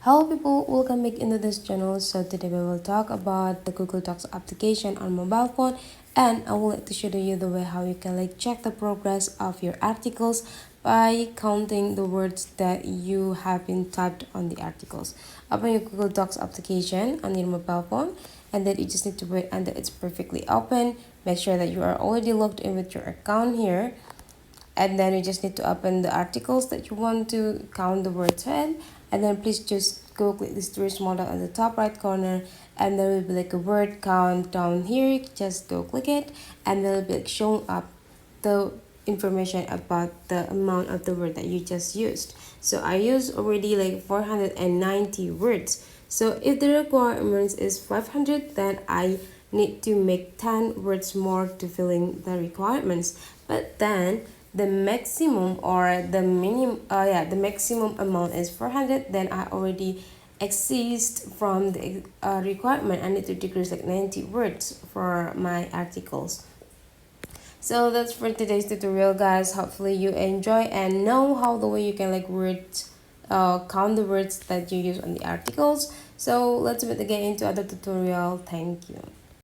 Hello people, welcome back into this channel. So today we will talk about the Google Docs application on mobile phone, and I would like to show you the way how you can check the progress of your articles by counting the words that you have been typed on the articles. Open your Google Docs application on your mobile phone, and then you just need to wait until it's perfectly open. Make sure that you are already logged in with your account here, and then you just need to open the articles that you want to count the words in, and then please just go click this three small dot on the top right corner, and there will be a word count down here. Just go click it, and there will be showing up the information about the amount of the word that you just used. So I used already 490 words. So if the requirements is 500, then I need to make 10 words more to fill in the requirements. But then the maximum or the minimum the maximum amount is 400, then I already exceed from the requirement. I need to decrease 90 words for my articles. So that's for today's tutorial, guys. Hopefully you enjoy and know how the way you can count the words that you use on the articles. So let's meet again into other tutorial. Thank you.